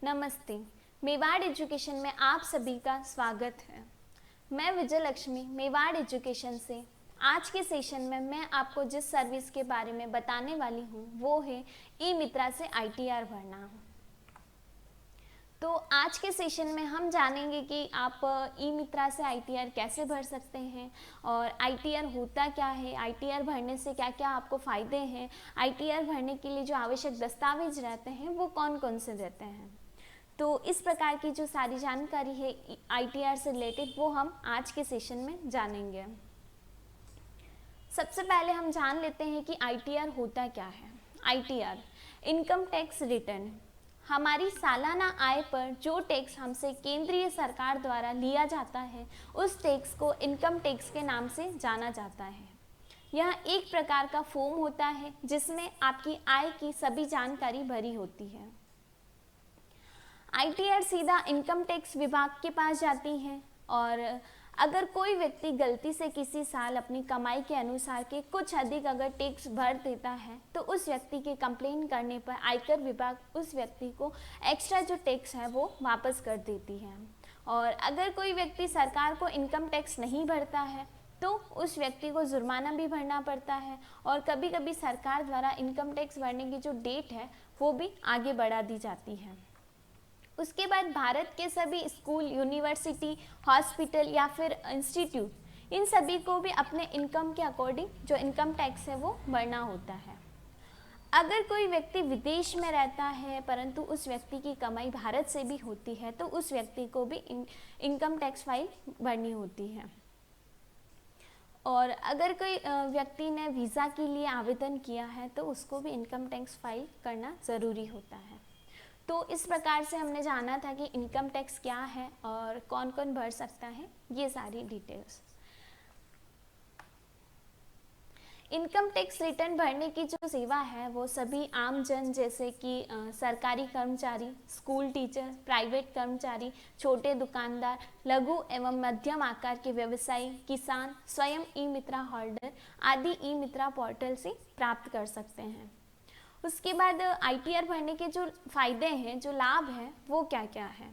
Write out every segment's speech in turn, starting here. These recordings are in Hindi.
नमस्ते। मेवाड़ एजुकेशन में आप सभी का स्वागत है। मैं विजय लक्ष्मी मेवाड़ एजुकेशन से। आज के सेशन में मैं आपको जिस सर्विस के बारे में बताने वाली हूँ वो है ई मित्रा से ITR भरना। तो आज के सेशन में हम जानेंगे कि आप ई मित्रा से ITR कैसे भर सकते हैं और ITR होता क्या है, ITR भरने से क्या क्या आपको फ़ायदे हैं, ITR भरने के लिए जो आवश्यक दस्तावेज रहते हैं वो कौन कौन से रहते हैं। तो इस प्रकार की जो सारी जानकारी है ITR से रिलेटेड वो हम आज के सेशन में जानेंगे। सबसे पहले हम जान लेते हैं कि ITR होता क्या है। ITR इनकम टैक्स रिटर्न, हमारी सालाना आय पर जो टैक्स हमसे केंद्रीय सरकार द्वारा लिया जाता है उस टैक्स को इनकम टैक्स के नाम से जाना जाता है। यह एक प्रकार का फॉर्म होता है जिसमें आपकी आय की सभी जानकारी भरी होती है। ITR सीधा इनकम टैक्स विभाग के पास जाती है और अगर कोई व्यक्ति गलती से किसी साल अपनी कमाई के अनुसार के कुछ अधिक अगर टैक्स भर देता है तो उस व्यक्ति के कंप्लेन करने पर आयकर विभाग उस व्यक्ति को एक्स्ट्रा जो टैक्स है वो वापस कर देती है। और अगर कोई व्यक्ति सरकार को इनकम टैक्स नहीं भरता है तो उस व्यक्ति को जुर्माना भी भरना पड़ता है और कभी कभी सरकार द्वारा इनकम टैक्स भरने की जो डेट है वो भी आगे बढ़ा दी जाती है। उसके बाद भारत के सभी स्कूल, यूनिवर्सिटी, हॉस्पिटल या फिर इंस्टीट्यूट, इन सभी को भी अपने इनकम के अकॉर्डिंग जो इनकम टैक्स है वो भरना होता है। अगर कोई व्यक्ति विदेश में रहता है परंतु उस व्यक्ति की कमाई भारत से भी होती है तो उस व्यक्ति को भी इनकम टैक्स फाइल भरनी होती है। और अगर कोई व्यक्ति ने वीज़ा के लिए आवेदन किया है तो उसको भी इनकम टैक्स फाइल करना ज़रूरी होता है। तो इस प्रकार से हमने जाना था कि इनकम टैक्स क्या है और कौन कौन भर सकता है, ये सारी डिटेल्स। इनकम टैक्स रिटर्न भरने की जो सेवा है वो सभी आम जन जैसे कि सरकारी कर्मचारी, स्कूल टीचर, प्राइवेट कर्मचारी, छोटे दुकानदार, लघु एवं मध्यम आकार के व्यवसायी, किसान, स्वयं ई मित्रा होल्डर आदि ई मित्रा पोर्टल से प्राप्त कर सकते हैं। उसके बाद ITR भरने के जो फायदे हैं, जो लाभ हैं, वो क्या क्या है।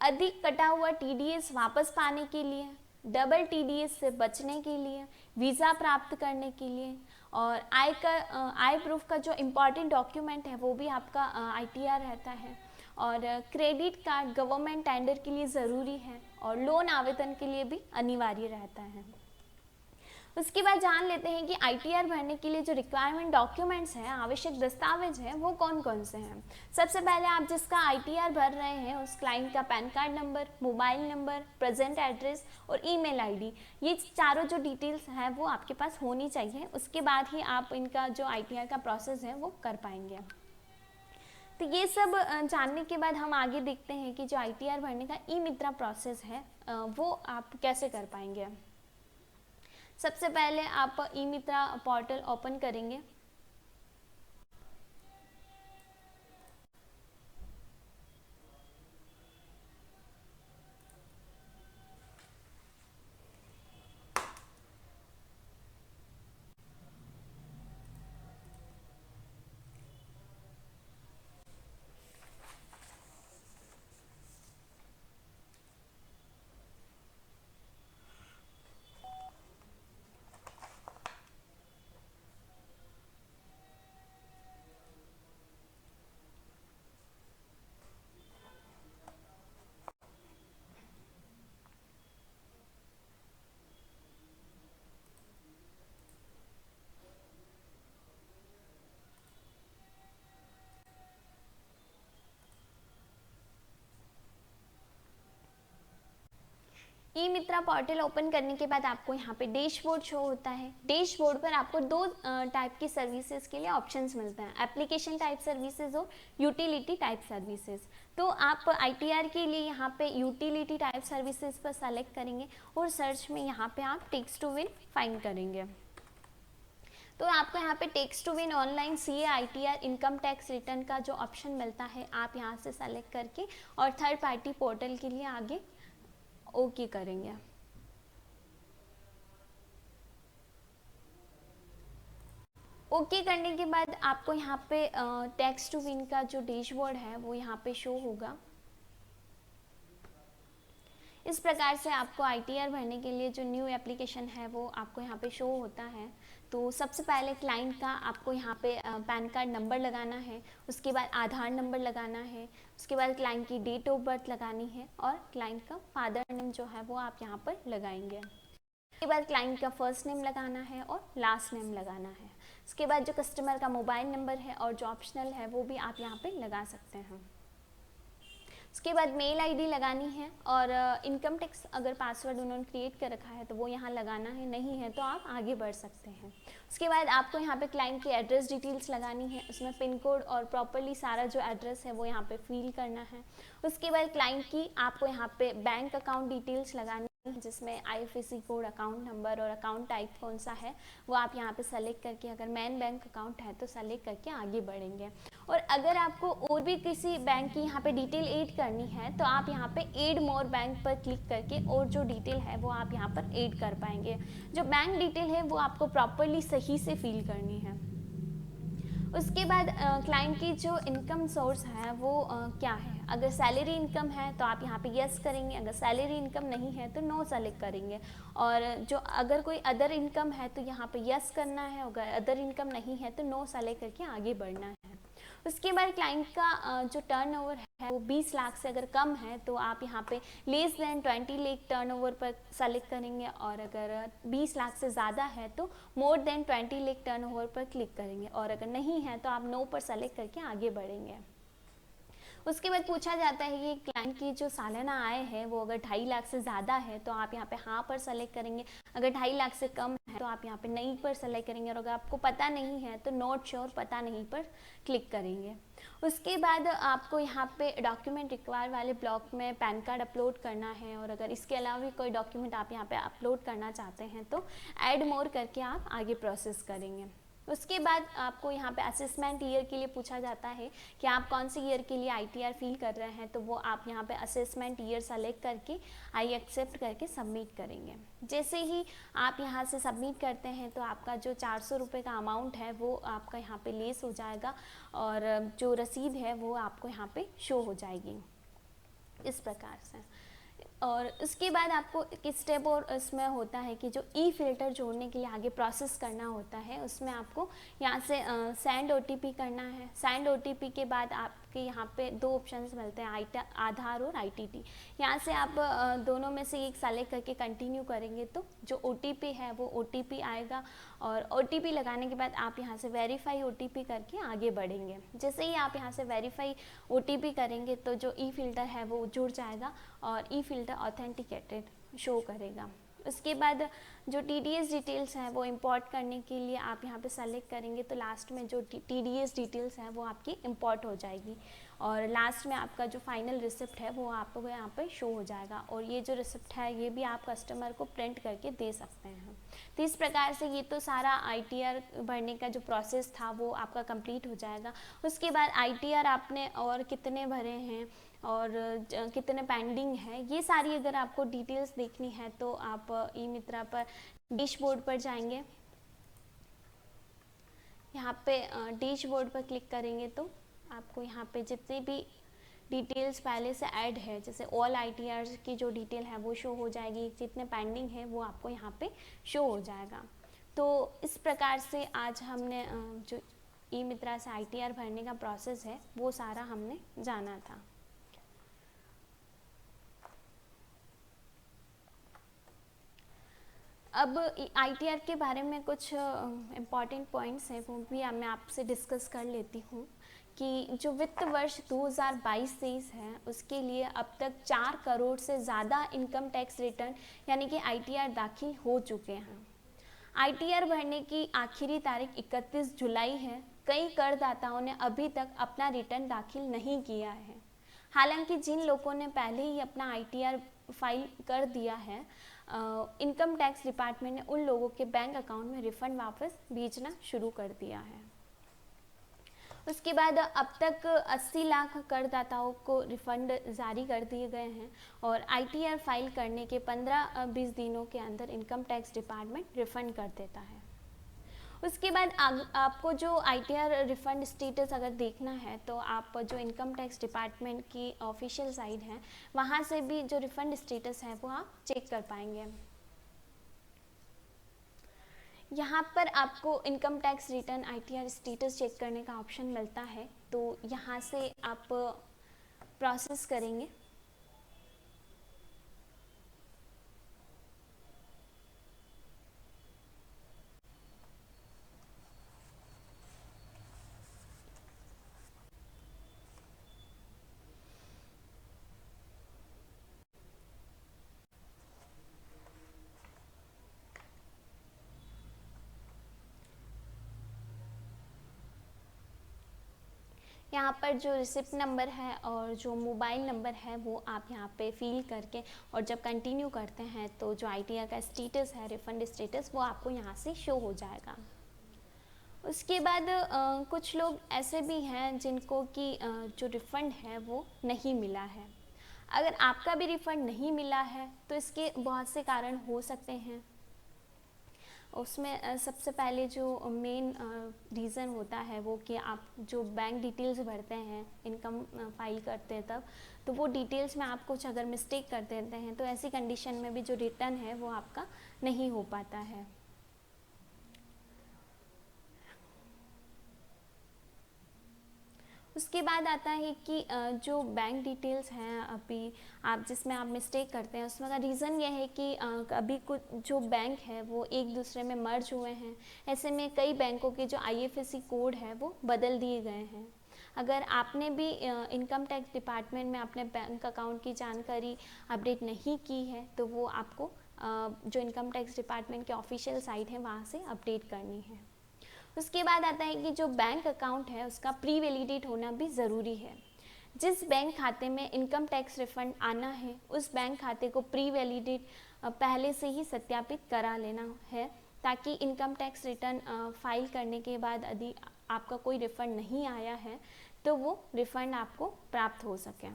अधिक कटा हुआ TDS वापस पाने के लिए, डबल TDS से बचने के लिए, वीज़ा प्राप्त करने के लिए और आय प्रूफ का जो इम्पॉर्टेंट डॉक्यूमेंट है वो भी आपका ITR रहता है। और क्रेडिट कार्ड गवर्नमेंट टेंडर के लिए ज़रूरी है और लोन आवेदन के लिए भी अनिवार्य रहता है। उसके बाद जान लेते हैं कि ITR भरने के लिए जो रिक्वायरमेंट डॉक्यूमेंट्स हैं, आवश्यक दस्तावेज हैं, वो कौन कौन से हैं। सबसे पहले आप जिसका ITR भर रहे हैं उस क्लाइंट का pan card number, mobile number, present address और ईमेल ID, ये चारों जो डिटेल्स हैं वो आपके पास होनी चाहिए। उसके बाद ही आप इनका जो ITR का प्रोसेस है वो कर पाएंगे। तो ये सब जानने के बाद हम आगे देखते हैं कि जो ITR भरने का ई मित्रा प्रोसेस है वो आप कैसे कर पाएंगे। सबसे पहले आप ई मित्रा पोर्टल ओपन करेंगे। ई मित्रा पोर्टल ओपन करने के बाद आपको यहाँ पे डैशबोर्ड शो होता है। डैशबोर्ड पर आपको दो टाइप की सर्विसेज के लिए ऑप्शंस मिलते हैं, एप्लीकेशन टाइप सर्विसेज और यूटिलिटी टाइप सर्विसेज। तो आप ITR के लिए यहाँ पे यूटिलिटी टाइप सर्विसेज पर सेलेक्ट करेंगे और सर्च में यहाँ पे आप टेक्स्ट टू विन फाइंड करेंगे। तो आपको यहाँ पे text to win online CA ITR income tax return का जो ऑप्शन मिलता है आप यहाँ से सेलेक्ट करके और थर्ड पार्टी पोर्टल के लिए आगे ओके करेंगे। ओके करने के बाद आपको यहाँ पे टैक्स टू विन का जो डैशबोर्ड है वो यहाँ पे शो होगा। इस प्रकार से आपको आईटीआर भरने के लिए जो न्यू एप्लीकेशन है वो आपको यहाँ पे शो होता है। तो सबसे पहले क्लाइंट का आपको यहाँ पे पैन कार्ड नंबर लगाना है, उसके बाद आधार नंबर लगाना है, उसके बाद क्लाइंट की डेट ऑफ बर्थ लगानी है और क्लाइंट का फादर नेम जो है वो आप यहाँ पर लगाएंगे। उसके बाद क्लाइंट का फर्स्ट नेम लगाना है और लास्ट नेम लगाना है। उसके बाद जो कस्टमर का मोबाइल नंबर है और जो ऑप्शनल है वो भी आप यहाँ पे लगा सकते हैं। उसके बाद मेल आईडी लगानी है और इनकम टैक्स अगर पासवर्ड उन्होंने क्रिएट कर रखा है तो वो यहाँ लगाना है, नहीं है तो आप आगे बढ़ सकते हैं। उसके बाद आपको यहाँ पे क्लाइंट की एड्रेस डिटेल्स लगानी है, उसमें पिन कोड और प्रॉपरली सारा जो एड्रेस है वो यहाँ पे फिल करना है। उसके बाद क्लाइंट की आपको यहाँ पे बैंक अकाउंट डिटेल्स लगानी है, जिसमें आईएफएससी कोड, अकाउंट नंबर और अकाउंट टाइप कौन सा है वो आप यहाँ पे सेलेक्ट करके, अगर मेन बैंक अकाउंट है तो सेलेक्ट करके आगे बढ़ेंगे। और अगर आपको और भी किसी बैंक की यहाँ पे डिटेल ऐड करनी है तो आप यहाँ पे ऐड मोर बैंक पर क्लिक करके और जो डिटेल है वो आप यहाँ पर ऐड कर पाएंगे। जो बैंक डिटेल है वो आपको प्रॉपरली सही से फिल करनी है। उसके बाद क्लाइंट की जो इनकम सोर्स है वो क्या है, अगर सैलरी इनकम है तो आप यहाँ पे यस करेंगे, अगर सैलरी इनकम नहीं है तो नो सेलेक्ट करेंगे। और जो अगर कोई अदर इनकम है तो यहाँ पे यस करना है, अगर अदर इनकम नहीं है तो नो सेलेक्ट करके आगे बढ़ना है। उसके बाद क्लाइंट का जो टर्नओवर है वो 20 लाख से अगर कम है तो आप यहाँ पे लेस देन 20 लाख टर्नओवर पर सेलेक्ट करेंगे, और अगर 20 लाख से ज़्यादा है तो मोर देन 20 लाख टर्नओवर पर क्लिक करेंगे, और अगर नहीं है तो आप नो पर सेलेक्ट करके आगे बढ़ेंगे। उसके बाद पूछा जाता है कि क्लाइंट की जो सालाना आय है वो अगर 2.5 लाख से ज़्यादा है तो आप यहाँ पे हाँ पर सेलेक्ट करेंगे, अगर 2.5 लाख से कम है तो आप यहाँ पे नहीं पर सेलेक्ट करेंगे, और अगर आपको पता नहीं है तो नॉट श्योर, पता नहीं पर क्लिक करेंगे। उसके बाद आपको यहाँ पे डॉक्यूमेंट रिक्वायर वाले ब्लॉक में पैन कार्ड अपलोड करना है, और अगर इसके अलावा भी कोई डॉक्यूमेंट आप यहाँ पे अपलोड करना चाहते हैं तो ऐड मोर करके आप आगे प्रोसेस करेंगे। उसके बाद आपको यहाँ पे असेसमेंट ईयर के लिए पूछा जाता है कि आप कौन से ईयर के लिए आईटीआर फिल कर रहे हैं, तो वो आप यहाँ पे असेसमेंट ईयर सेलेक्ट करके आई एक्सेप्ट करके सबमिट करेंगे। जैसे ही आप यहाँ से सबमिट करते हैं तो आपका जो 400 रुपये का अमाउंट है वो आपका यहाँ पे लेस हो जाएगा, और जो रसीद है वो आपको यहाँ पे शो हो जाएगी इस प्रकार से। और उसके बाद आपको एक स्टेप और इसमें होता है कि जो ई फिल्टर जोड़ने के लिए आगे प्रोसेस करना होता है, उसमें आपको यहाँ से सेंड ओटीपी करना है। सेंड ओटीपी के बाद आपके यहाँ पे 2 ऑप्शंस मिलते हैं, आधार और आईटीटी। यहाँ से आप दोनों में से एक सेलेक्ट करके कंटिन्यू करेंगे तो जो ओटीपी है वो ओटीपी आएगा, और ओटीपी लगाने के बाद आप यहाँ से वेरीफाई ओटीपी करके आगे बढ़ेंगे। जैसे ही आप यहाँ से वेरीफाई ओटीपी करेंगे तो जो ई फिल्टर है वो जुड़ जाएगा और ई फिल्टर ऑथेंटिकेटेड शो करेगा। उसके बाद जो टीडीएस डिटेल्स हैं वो इंपोर्ट करने के लिए आप यहाँ पे सेलेक्ट करेंगे तो लास्ट में जो टीडीएस डिटेल्स हैं वो आपकी इंपोर्ट हो जाएगी, और लास्ट में आपका जो फाइनल रिसिप्ट है वो आपको यहाँ पे शो हो जाएगा। और ये जो रिसिप्ट है ये भी आप कस्टमर को प्रिंट करके दे सकते हैं। तो इस प्रकार से ये तो सारा आईटीआर भरने का जो प्रोसेस था वो आपका कंप्लीट हो जाएगा। उसके बाद आईटीआर आपने और कितने भरे हैं और कितने पेंडिंग है, ये सारी अगर आपको डिटेल्स देखनी है तो आप ई मित्रा पर डैशबोर्ड पर जाएंगे। यहाँ पे डैशबोर्ड पर क्लिक करेंगे तो आपको यहाँ पे जितनी भी डिटेल्स पहले से ऐड है, जैसे ऑल आईटीआर की जो डिटेल है वो शो हो जाएगी, जितने पेंडिंग है वो आपको यहाँ पे शो हो जाएगा। तो इस प्रकार से आज हमने जो ई मित्रा से आईटीआर भरने का प्रोसेस है वो सारा हमने जाना था। अब आईटीआर के बारे में कुछ इम्पॉर्टेंट पॉइंट्स हैं वो भी मैं आपसे डिस्कस कर लेती हूँ कि जो वित्त वर्ष 2022-23 है उसके लिए अब तक 4 करोड़ से ज़्यादा इनकम टैक्स रिटर्न यानी कि आईटीआर दाखिल हो चुके हैं। आईटीआर भरने की आखिरी तारीख 31 जुलाई है। कई करदाताओं ने अभी तक अपना रिटर्न दाखिल नहीं किया है। हालांकि जिन लोगों ने पहले ही अपना आईटीआर फाइल कर दिया है, इनकम टैक्स डिपार्टमेंट ने उन लोगों के बैंक अकाउंट में रिफंड वापस भेजना शुरू कर दिया है। उसके बाद अब तक 80 लाख करदाताओं को रिफंड जारी कर दिए गए हैं, और आईटीआर फाइल करने के 15-20 दिनों के अंदर इनकम टैक्स डिपार्टमेंट रिफंड कर देता है। उसके बाद आपको जो ITR रिफ़ंड स्टेटस अगर देखना है तो आप जो इनकम टैक्स डिपार्टमेंट की ऑफिशियल साइट है वहाँ से भी जो रिफ़ंड स्टेटस है वो आप चेक कर पाएंगे। यहाँ पर आपको income tax return ITR status check करने का ऑप्शन मिलता है, तो यहाँ से आप प्रोसेस करेंगे। यहाँ पर जो रिसिप्ट नंबर है और जो मोबाइल नंबर है वो आप यहाँ पे फिल करके और जब कंटिन्यू करते हैं तो जो ITR का स्टेटस है, रिफ़ंड स्टेटस, वो आपको यहाँ से शो हो जाएगा। उसके बाद कुछ लोग ऐसे भी हैं जिनको कि जो रिफ़ंड है वो नहीं मिला है। अगर आपका भी रिफ़ंड नहीं मिला है तो इसके बहुत से कारण हो सकते हैं। उसमें सबसे पहले जो मेन रीज़न होता है वो कि आप जो बैंक डिटेल्स भरते हैं इनकम फाइल करते हैं तब, तो वो डिटेल्स में आप कुछ अगर मिस्टेक कर देते हैं तो ऐसी कंडीशन में भी जो रिटर्न है वो आपका नहीं हो पाता है। उसके बाद आता है कि जो बैंक डिटेल्स हैं अभी आप जिसमें आप मिस्टेक करते हैं उसमें का रीज़न यह है कि अभी कुछ जो बैंक है वो एक दूसरे में मर्ज हुए हैं। ऐसे में कई बैंकों के जो IFSC कोड है वो बदल दिए गए हैं। अगर आपने भी इनकम टैक्स डिपार्टमेंट में अपने बैंक अकाउंट की जानकारी अपडेट नहीं की है तो वो आपको जो इनकम टैक्स डिपार्टमेंट की ऑफिशियल साइट है वहाँ से अपडेट करनी है। उसके बाद आता है कि जो बैंक अकाउंट है उसका प्री वैलिडेट होना भी ज़रूरी है। जिस बैंक खाते में इनकम टैक्स रिफंड आना है उस बैंक खाते को प्री वैलिडेट पहले से ही सत्यापित करा लेना है, ताकि इनकम टैक्स रिटर्न फाइल करने के बाद यदि आपका कोई रिफंड नहीं आया है तो वो रिफंड आपको प्राप्त हो सके।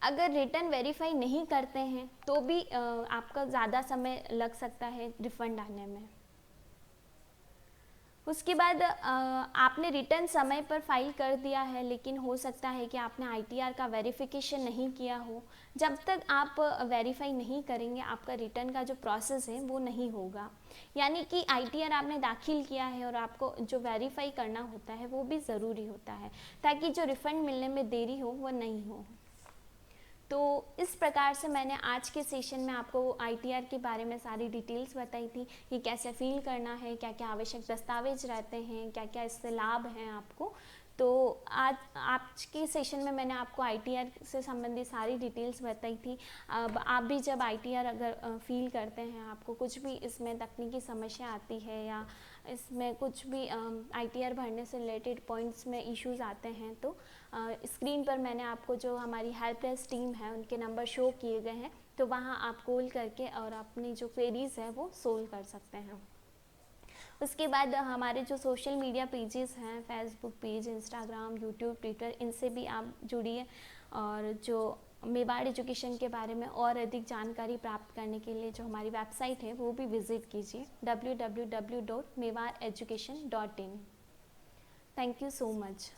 अगर रिटर्न वेरीफाई नहीं करते हैं तो भी आपका ज़्यादा समय लग सकता है रिफंड आने में। उसके बाद आपने रिटर्न समय पर फाइल कर दिया है लेकिन हो सकता है कि आपने ITR का वेरिफिकेशन नहीं किया हो। जब तक आप वेरीफाई नहीं करेंगे आपका रिटर्न का जो प्रोसेस है वो नहीं होगा। यानी कि ITR आपने दाखिल किया है और आपको जो वेरीफाई करना होता है वो भी ज़रूरी होता है, ताकि जो रिफ़ंड मिलने में देरी हो वो नहीं हो। तो इस प्रकार से मैंने आज के सेशन में आपको ITR के बारे में सारी डिटेल्स बताई थी कि कैसे फिल करना है, क्या क्या आवश्यक दस्तावेज रहते हैं, क्या क्या इससे लाभ हैं आपको। तो आज के सेशन में मैंने आपको ITR से संबंधित सारी डिटेल्स बताई थी। अब आप भी जब ITR अगर फील करते हैं, आपको कुछ भी इसमें तकनीकी समस्या आती है या इसमें कुछ भी ITR भरने से रिलेटेड पॉइंट्स में इश्यूज़ आते हैं तो स्क्रीन पर मैंने आपको जो हमारी हेल्प डेस्क टीम है उनके नंबर शो किए गए हैं, तो वहाँ आप कॉल करके और अपनी जो क्वेरीज़ है वो सोल्व कर सकते हैं। उसके बाद हमारे जो सोशल मीडिया पेजेस हैं, Facebook page, Instagram, YouTube, Twitter, इनसे भी आप जुड़िए और जो मेवाड़ एजुकेशन के बारे में और अधिक जानकारी प्राप्त करने के लिए जो हमारी वेबसाइट है वो भी विज़िट कीजिए www.mewareducation.in। Thank you so much.